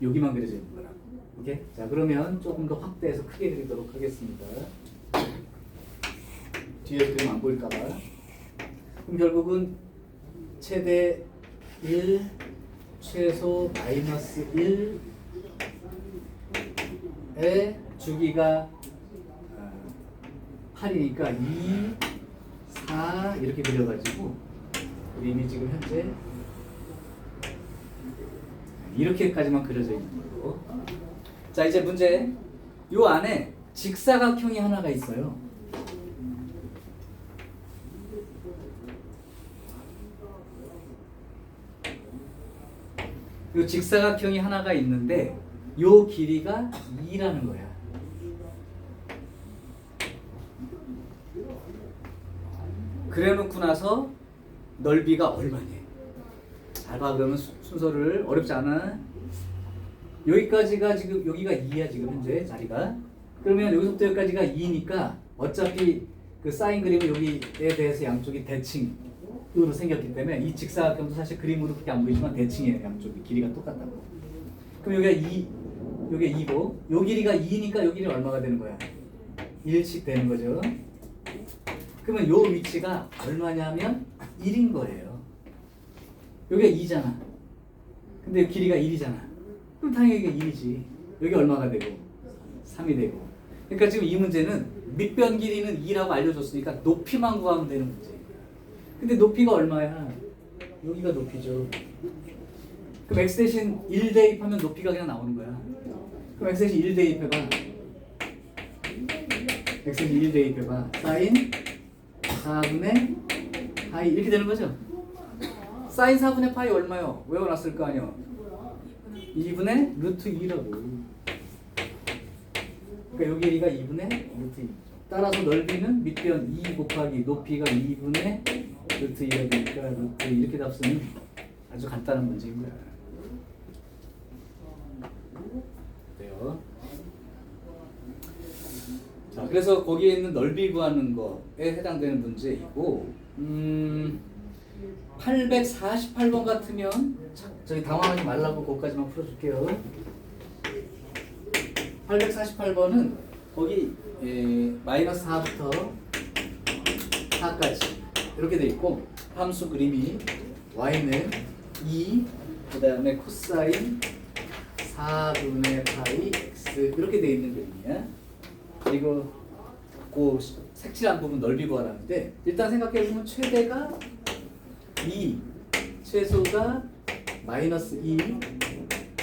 여기만 그려져 있는 거라고. 오케이? 자, 그러면 조금 더 확대해서 크게 그리도록 하겠습니다. 뒤에 그림 안 보일까봐. 그럼 결국은 최대 1, 최소 마이너스 1의 주기가 8이니까 2, 4 이렇게 그려가지고 그림이 지금 현재 이렇게까지만 그려져 있는 거고. 자, 이제 문제. 요 안에 직사각형이 하나가 있어요. 요 직사각형이 하나가 있는데 요 길이가 2라는 거야. 그래놓고 나서 넓이가 얼마니? 잘 봐. 그러면 순서를 어렵지 않아. 여기까지가 지금 여기가 2야 지금 현재 자리가. 그러면 여기서부터 여기까지가 2니까 어차피 그 사인 그림은 여기에 대해서 양쪽이 대칭으로 생겼기 때문에 이 직사각형도 사실 그림으로 그렇게 안 보이지만 대칭이에요. 양쪽이 길이가 똑같다고. 그럼 여기가 2, 요게 2고 요 길이가 2니까 요 길이 얼마가 되는 거야? 1씩 되는 거죠. 그러면 요 위치가 얼마냐면 1인 거예요. 요게 2잖아. 근데 길이가 1이잖아. 그럼 당연히 이게 1이지. 여기 얼마가 되고? 3이 되고. 그러니까 지금 이 문제는 밑변 길이는 2라고 알려줬으니까 높이만 구하면 되는 문제예요. 근데 높이가 얼마야? 여기가 높이죠. 그럼 x 대신 1 대입하면 높이가 그냥 나오는 거야. 그럼 x 대신 1 대입해봐. x 대신 1 대입해봐. 사인 4분의 파이 이렇게 되는 거죠. 사인 4분의 파이 얼마요? 외워놨을 거 아니요? 2분의 루트 2라고. 그러니까 여기 길이가 2분의 루트 2. 따라서 넓이는 밑변 2 곱하기 높이가 2분의 루트 2가 되니까 루트 2 이렇게 답 쓰는 아주 간단한 문제인 거야. 돼요. 자, 그래서 거기에 있는 넓이 구하는 거에 해당되는 문제이고 848번 같으면 저기 당황하지 말라고 그것까지만 풀어줄게요. 848번은 거기 마이너스 4부터 4까지 이렇게 돼 있고 함수 그림이 y는 2 그 다음에 코사인 4분의 파이 x 이렇게 돼 있는 그림이야. 그리고 그 색칠한 부분 넓이 구하라는데 일단 생각해보면 최대가 2 최소가 마이너스 2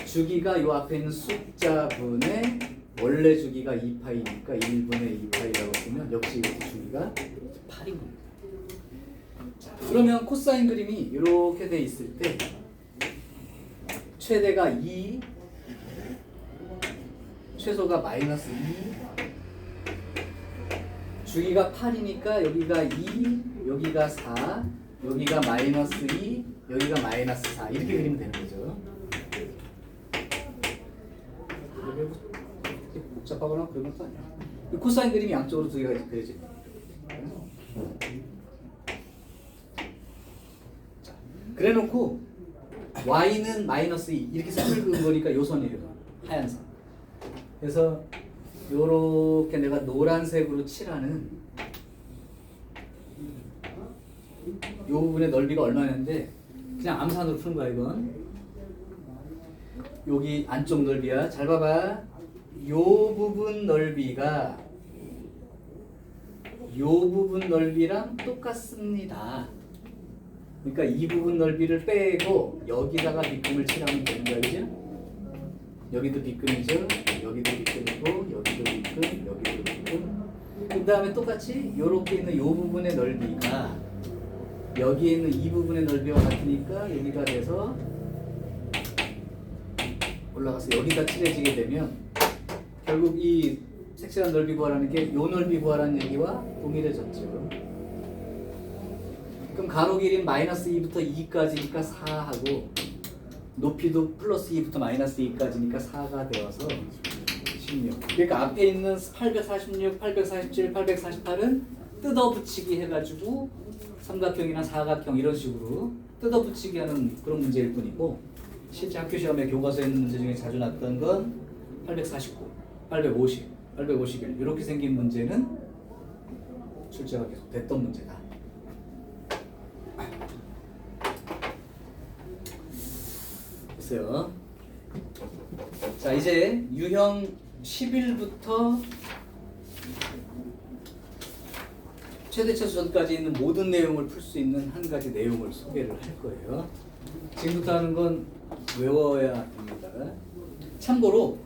주기가 요 앞에 있는 숫자분의 원래 주기가 2파이니까 1분의 2파이라고 쓰면 역시 이것도 주기가 8인 겁니다. 자, 그러면 코사인 그림이 이렇게 돼 있을 때 최대가 2 최소가 마이너스 2 주기가 8이니까 여기가 2 여기가 4 여기가 마이너스 2 여기가 마이너스 4 이렇게 그리면 되는 거죠. 복잡하거나 그런 것도 아니야. 코사인 그림이 양쪽으로 두 개가 그려져. 자, 그래놓고 y는 마이너스 2 이렇게 선을 그은 거니까 요 선이에요. 하얀 선. 그래서 요렇게 내가 노란색으로 칠하는 요 부분의 넓이가 얼마였는데 그냥 암산으로 푸는 거야 이건. 여기 안쪽 넓이야. 잘 봐봐. 요 부분 넓이가 요 부분 넓이랑 똑같습니다. 그러니까 이 부분 넓이를 빼고 여기다가 빗금을 칠하면 되는 거야, 그죠? 여기도 빗금이죠. 여기도 빗금이고 여기도 빗금, 여기도 빗금. 그 다음에 똑같이 요렇게 있는 요 부분의 넓이가 여기에 있는 이 부분의 넓이와 같으니까 여기가 돼서 올라가서 여기다 칠해지게 되면 결국 이 색칠한 넓이 구하라는 게 요 넓이 구하라는 얘기와 동일해졌죠. 그럼 가로 길이는 마이너스 2부터 2까지니까 4하고 높이도 플러스 2부터 마이너스 2까지니까 4가 되어서 16. 그러니까 앞에 있는 846, 847, 848은 뜯어붙이기 해가지고 삼각형이나 사각형 이런 식으로 뜯어붙이기 하는 그런 문제일 뿐이고 실제 학교 시험에 교과서에 있는 문제 중에 자주 나왔던 건 849, 850, 851 이렇게 생긴 문제는 출제가 계속 됐던 문제다. 보세요. 자, 이제 유형 11부터 최대차 수전까지 있는 모든 내용을 풀 수 있는 한 가지 내용을 소개를 할 거예요. 지금부터 하는 건 외워야 됩니다. 참고로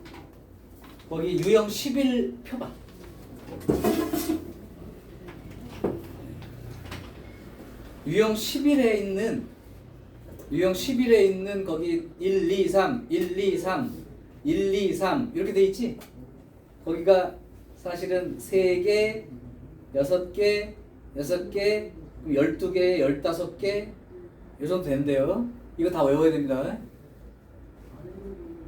거기 유형 11 표봐. 유형 11에 있는 거기 1, 2, 3, 1, 2, 3, 1, 2, 3 이렇게 돼 있지? 거기가 사실은 3개, 6개, 6개, 12개, 15개 이 정도 된대요. 이거 다 외워야 됩니다.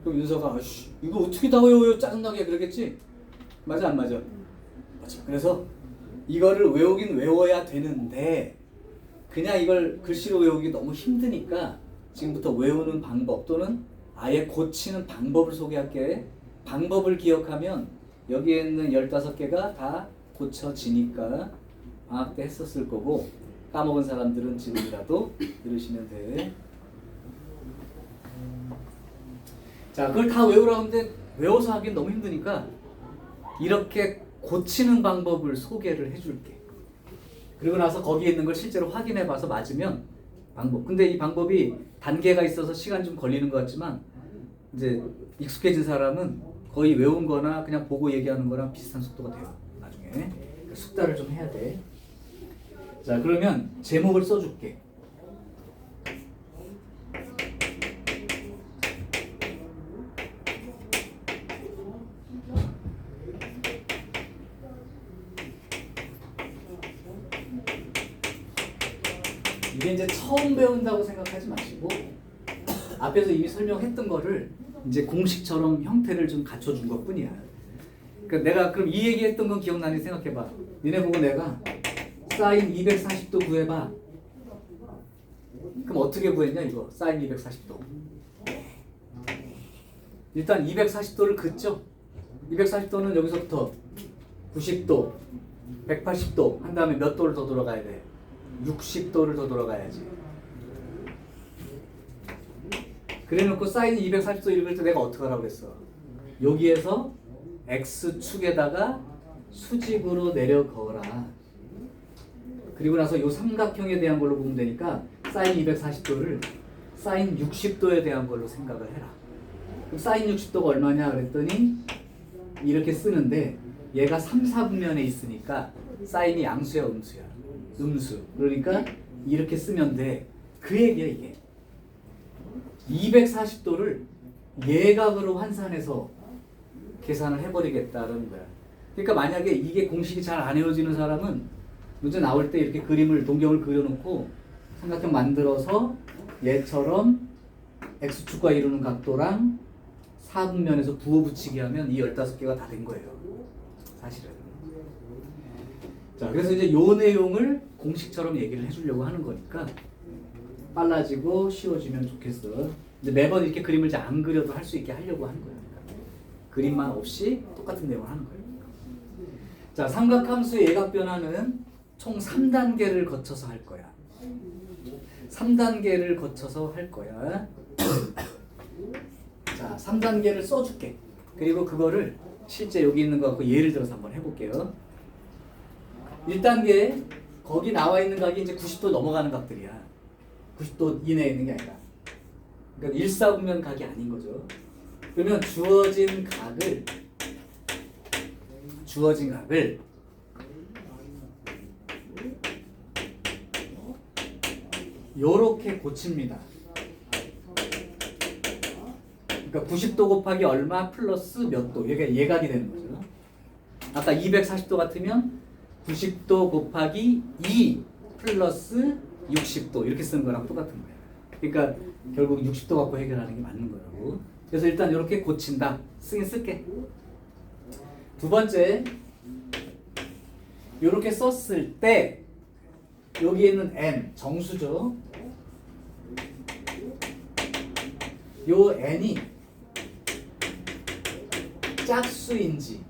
그럼 윤서가 이거 어떻게 다 외워요? 짜증나게 그러겠지? 맞아 안 맞아? 맞아. 그래서 이거를 외우긴 외워야 되는데 그냥 이걸 글씨로 외우기 너무 힘드니까 지금부터 외우는 방법 또는 아예 고치는 방법을 소개할게. 방법을 기억하면 여기에 있는 15개가 다 고쳐지니까 방학 때 했었을 거고 까먹은 사람들은 지금이라도 들으시면 돼. 자, 그걸 다 외우라고 하는데 외워서 하긴 너무 힘드니까 이렇게 고치는 방법을 소개를 해줄게. 그리고 나서 거기에 있는 걸 실제로 확인해 봐서 맞으면 방법. 근데 이 방법이 단계가 있어서 시간 좀 걸리는 것 같지만 이제 익숙해진 사람은 거의 외운 거나 그냥 보고 얘기하는 거랑 비슷한 속도가 돼요. 나중에. 그러니까 숙달을 좀 해야 돼. 자, 그러면 제목을 써줄게. 이게 이제 처음 배운다고 생각하지 마시고 앞에서 이미 설명했던 거를 이제 공식처럼 형태를 좀 갖춰준 것 뿐이야. 그러니까 내가 그럼 이 얘기했던 건 기억나니 생각해봐. 니네 보고 내가 사인 240도 구해봐. 그럼 어떻게 구했냐 이거 사인 240도. 일단 240도를 긋죠. 240도는 여기서부터 90도, 180도 한 다음에 몇 도를 더 돌아가야 돼? 60도를 더 돌아가야지. 그래놓고 사인 240도 읽을 때 내가 어떻게 하라고 그랬어? 여기에서 X축에다가 수직으로 내려거라. 그리고 나서 이 삼각형에 대한 걸로 보면 되니까 사인 240도를 사인 60도에 대한 걸로 생각을 해라. 그럼 사인 60도가 얼마냐 그랬더니 이렇게 쓰는데 얘가 3, 4분면에 있으니까 사인이 양수야 음수야? 음수. 그러니까 이렇게 쓰면 돼. 그 얘기야 이게. 240도를 예각으로 환산해서 계산을 해버리겠다는 거야. 그러니까 만약에 이게 공식이 잘 안 외워지는 사람은 문제 나올 때 이렇게 그림을 동경을 그려놓고 삼각형 만들어서 얘처럼 x축과 이루는 각도랑 4분면에서 부호붙이기 하면 이 15개가 다 된 거예요. 사실은. 자, 그래서 이제 요 내용을 공식처럼 얘기를 해주려고 하는 거니까 빨라지고 쉬워지면 좋겠어. 이제 매번 이렇게 그림을 이제 안 그려도 할 수 있게 하려고 하는 거예요. 그림만 없이 똑같은 내용을 하는 거예요. 자, 삼각함수의 예각 변화는 총 3단계를 거쳐서 할 거야. 3단계를 거쳐서 할 거야. 자, 3단계를 써줄게. 그리고 그거를 실제 여기 있는 거 갖고 예를 들어서 한번 해볼게요. 1단계 거기 나와 있는 각이 이제 90도 넘어가는 각들이야. 90도 이내에 있는 게 아니라. 그러니까 일사분면 각이 아닌 거죠. 그러면 주어진 각을 요렇게 고칩니다. 그러니까 90도 곱하기 얼마 플러스 몇 도. 이게 예각이 되는 거죠. 아까 240도 같으면 90도 곱하기 2 플러스 60도 이렇게 쓰는 거랑 똑같은 거예요. 그러니까 결국 60도 갖고 해결하는 게 맞는 거라고. 그래서 일단 이렇게 고친다. 쓰긴 쓸게. 두 번째, 이렇게 썼을 때 여기에 있는 n 정수죠. 요 n이 짝수인지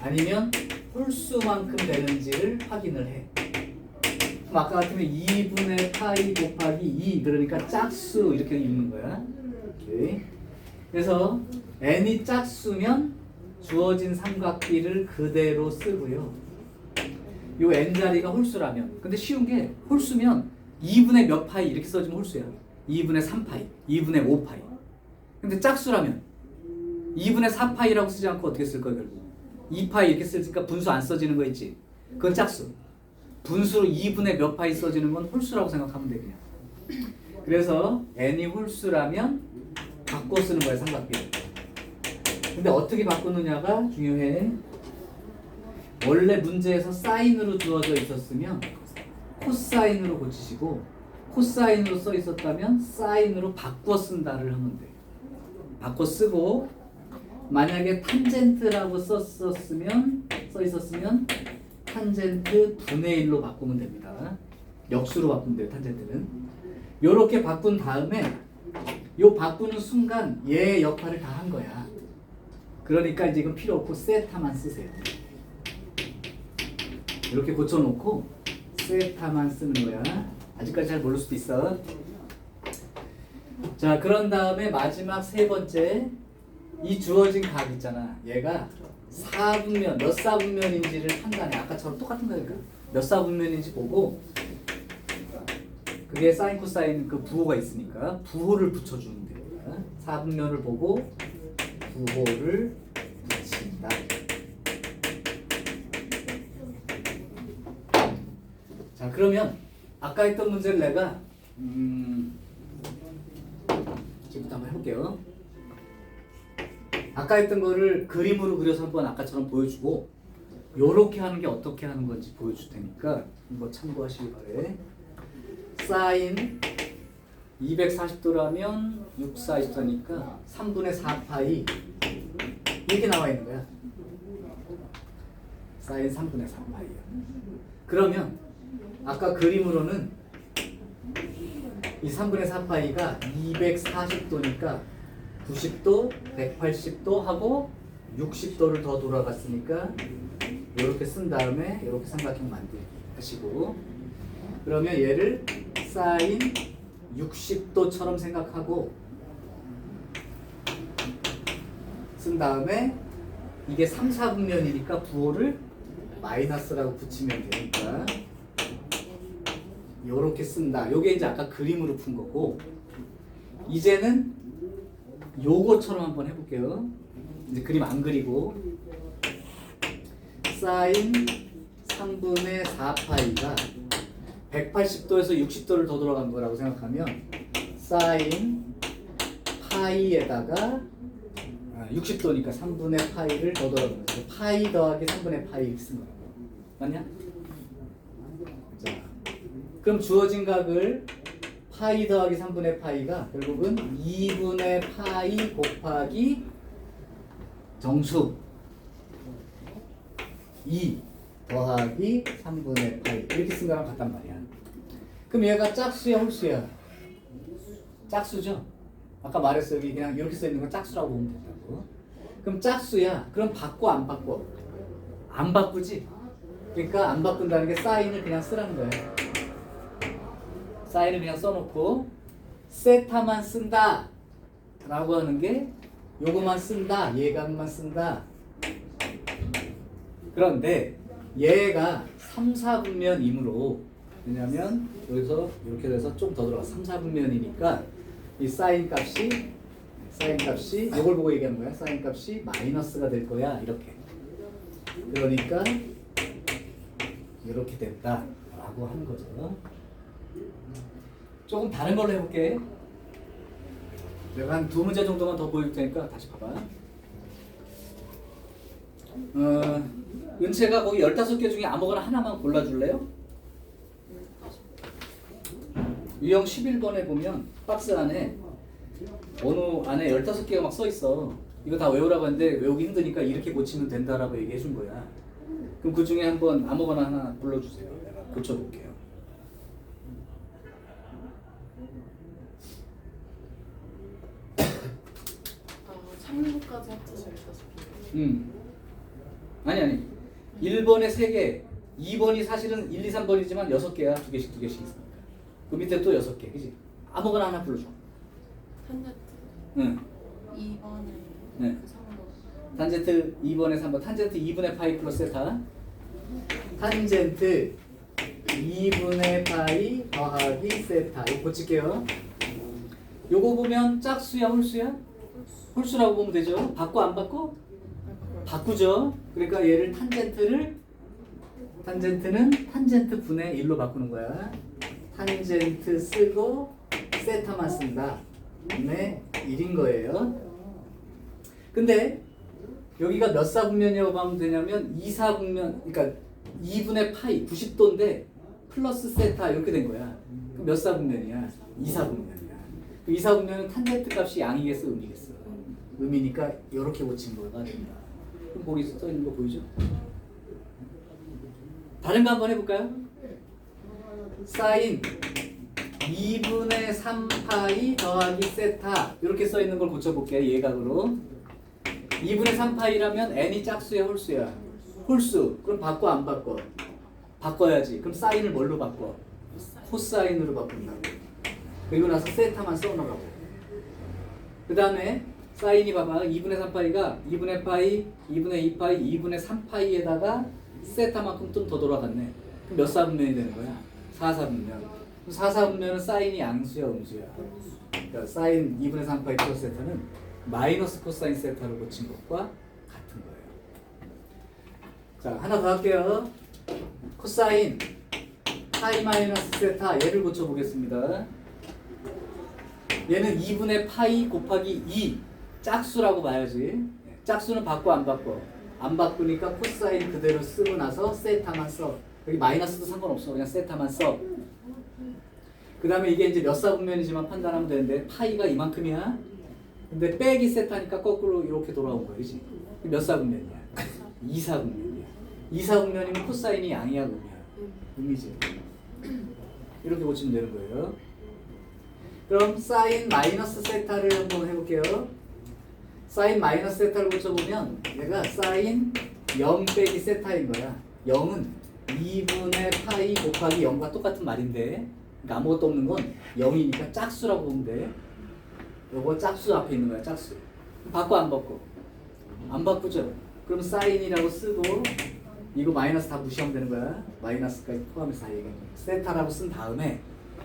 아니면 홀수만큼 되는지를 확인을 해. 그럼 아까 같으면 2분의 파이 곱하기 2 그러니까 짝수 이렇게 읽는 거야. 오케이. 그래서 n이 짝수면 주어진 삼각비를 그대로 쓰고요. 요 n자리가 홀수라면 근데 쉬운 게 홀수면 2분의 몇 파이 이렇게 써주면 홀수야. 2분의 3파이, 2분의 5파이. 근데 짝수라면 2분의 4파이라고 쓰지 않고 어떻게 쓸 거야 결국? 2파이 이렇게 쓰니까 분수 안 써지는 거 있지? 그건 짝수. 분수로 2분의 몇 파이 써지는 건 홀수라고 생각하면 돼 그냥. 그래서 n이 홀수라면 바꿔 쓰는 거야 삼각비를. 근데 어떻게 바꾸느냐가 중요해. 원래 문제에서 사인으로 주어져 있었으면 코사인으로 고치시고 코사인으로 써 있었다면 사인으로 바꿔 쓴다를 하면 돼. 바꿔 쓰고 만약에 탄젠트라고 써 있었으면 탄젠트 분의 1로 바꾸면 됩니다. 역수로 바꾸면 돼요. 탄젠트는. 요렇게 바꾼 다음에 요 바꾸는 순간 얘의 역할을 다 한 거야. 그러니까 이제 이건 필요 없고 세타만 쓰세요. 이렇게 고쳐놓고 세타만 쓰는 거야. 아직까지 잘 모를 수도 있어. 자, 그런 다음에 마지막 세 번째, 이 주어진 각 있잖아. 얘가 사분면, 몇 사분면인지를 판단해. 아까처럼 똑같은 거니까 몇 사분면인지 보고, 그게 사인 코사인 그 부호가 있으니까 부호를 붙여주면 됩니다. 사분면을 보고 부호를 붙인다. 자, 그러면 아까 했던 문제를 내가 지금부터 한번 해볼게요. 아까 했던 거를 그림으로 그려서 한번 아까처럼 보여주고, 요렇게 하는 게 어떻게 하는 건지 보여줄 테니까 한번 참고하시기 바래. 사인 240도라면 6, 40도니까 3분의 4파이 이렇게 나와 있는 거야. 사인 3분의 4파이야. 그러면 아까 그림으로는 이 3분의 4파이가 240도니까 90도, 180도 하고 60도를 더 돌아갔으니까 이렇게 쓴 다음에 이렇게 삼각형 만들기 하시고, 그러면 얘를 사인 60도처럼 생각하고 쓴 다음에 이게 3, 4분면이니까 부호를 마이너스라고 붙이면 되니까 요렇게 쓴다. 요게 이제 아까 그림으로 푼 거고, 이제는 요거처럼 한번 해볼게요. 이제 그림 안 그리고 사인 3분의 4파이가 180도에서 60도를 더 돌아간 거라고 생각하면 사인 파이에다가 60도니까 3분의 파이를 더 돌아가는 거죠. 파이 더하기 3분의 파이 이렇게 쓴 거라고. 맞냐? 자, 그럼 주어진 각을 파이 더하기 3분의 파이가 결국은 2분의 파이 곱하기 정수 2 더하기 3분의 파이 이렇게 쓴 거랑 같단 말이야. 그럼 얘가 짝수야 홀수야? 짝수죠? 아까 말했어. 여기 그냥 이렇게 써 있는 건 짝수라고 보면 된다고. 그럼 짝수야. 그럼 바꿔 안 바꿔? 안 바꾸지? 그러니까 안 바꾼다는 게 사인을 그냥 쓰라는 거야. 사인을 그냥 써놓고 세타만 쓴다 라고 하는 게 요거만 쓴다, 예각만 쓴다. 그런데 얘가 3, 4분면이므로, 왜냐면 여기서 이렇게 돼서 좀 더 들어가 3, 4분면이니까 이 사인 값이 이걸 보고 얘기하는 거야. 사인 값이 마이너스가 될 거야. 이렇게. 그러니까 이렇게 됐다 라고 하는 거죠. 조금 다른 걸로 해볼게. 내가 한 2문제 정도만 더 보여줄 테니까 다시 봐봐. 은채가 거기 15개 중에 아무거나 하나만 골라줄래요? 유형 11번에 보면 박스 안에 번호 안에 15개가 막 써있어. 이거 다 외우라고 하는데 외우기 힘드니까 이렇게 고치면 된다라고 얘기해 준 거야. 그럼 그 중에 한번 아무거나 하나 불러주세요. 내가 고쳐볼게요. 참고까지 합쳐서 15개. 아니 1번에 3개, 2번이 사실은 1, 2, 3번이지만 6개야. 2개씩 있으니까. 그 밑에 또 6개, 그지? 아무거나 하나 불러줘. 탄젠트. 응. 2번에 네. 3번. 탄젠트 2번에 3번. 탄젠트 2분의 파이 플러스 세타. 탄젠트 2분의 파이 더하기 세타. 이거 고칠게요. 요거 보면 짝수야 홀수야? 홀수라고 보면 되죠. 바꿔 안 바꿔? 바꾸죠. 그러니까 얘를 탄젠트는 탄젠트 분의 1로 바꾸는 거야. 탄젠트 쓰고 세타만 쓴다. 분의 1인 거예요. 근데 여기가 몇 사분면이라고 하면 되냐면 2사분면, 그러니까 2분의 파이 90도인데 플러스 세타 이렇게 된 거야. 그럼 몇 사분면이야? 2사분면이야. 그 2사분면은 탄젠트 값이 양이겠어, 음이겠어? 음이니까 이렇게 고친 거가 된다. 그럼 거기 써 있는 거 보이죠? 다른 거 한번 해볼까요? 사인 2분의 3파이 더하기 세타 이렇게 써 있는 걸 고쳐볼게요. 예각으로 2분의 3파이라면 n이 짝수야 홀수야? 홀수. 그럼 바꿔 안 바꿔? 바꿔야지. 그럼 사인을 뭘로 바꿔? 코사인으로 바꾼다고. 그리고 나서 세타만 써놓으라고. 그 다음에 사인이 봐봐. 2분의 3파이가 2분의 파이, 2분의 2파이, 2분의 3파이에다가 세타만큼 좀 더 돌아갔네. 그럼 몇 사분면이 되는 거야? 4사분면. 4사분면은 사인이 양수야 음수야? 그러니까 사인 2분의 3파이 플러스 세타는 마이너스 코사인 세타로 고친 것과 같은 거예요. 자, 하나 더 할게요. 코사인 파이 마이너스 세타 얘를 고쳐보겠습니다. 얘는 2분의 파이 곱하기 2 짝수라고 봐야지. 짝수는 바꿔 안 바꿔? 안 바꾸니까 코사인 그대로 쓰고 나서 세타만 써. 여기 마이너스도 상관없어. 그냥 세타만 써. 그 다음에 이게 이제 몇 사분면이지만 판단하면 되는데 파이가 이만큼이야. 근데 빼기 세타니까 거꾸로 이렇게 돌아온 거야. 그치? 몇 사분면이야? 2사분면이야. 2사분면이면 코사인이 양이야 음이야? 음이지. 이렇게 고치면 되는 거예요. 그럼 사인 마이너스 세타를 한번 해볼게요. 사인 마이너스 세타를 고쳐보면 얘가 사인 0 빼기 세타인 거야. 0은 2분의 파이 곱하기 0과 똑같은 말인데 그러니까 아무것도 없는 건 0이니까 짝수라고 보면 돼. 요거 짝수 앞에 있는 거야. 짝수. 바꿔 안 바꿔? 안 바꾸죠. 그럼 사인이라고 쓰고 이거 마이너스 다 무시하면 되는 거야. 마이너스까지 포함해서 다 얘기해. 세타라고 쓴 다음에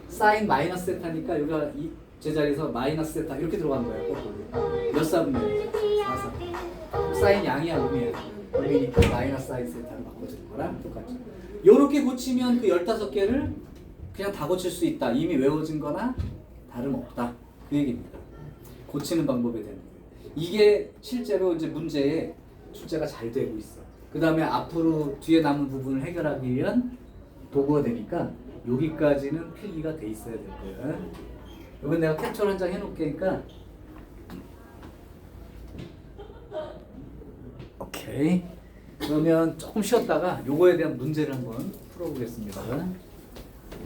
사인 마이너스 세타니까 여기가 이 제자리에서 마이너스 세타 이렇게 들어가는 거야. 거꾸로. 몇 사분면? 4사분. 사인 양이야 음이야? 음이니까 마이너스 사인 세타를 바꿔주는 거랑 똑같죠. 요렇게 고치면 그 15개를 그냥 다 고칠 수 있다. 이미 외워진 거나 다름없다. 그 얘기입니다. 고치는 방법에 대한 거예요. 이게 실제로 이제 문제에 출제가 잘 되고 있어. 그 다음에 앞으로 뒤에 남은 부분을 해결하기 위한 도구가 되니까 여기까지는 필기가 돼 있어야 될 거야. 이건 내가 캡처를 한 장 해놓을게니까. 오케이. 그러면 조금 쉬었다가 요거에 대한 문제를 한번 풀어보겠습니다.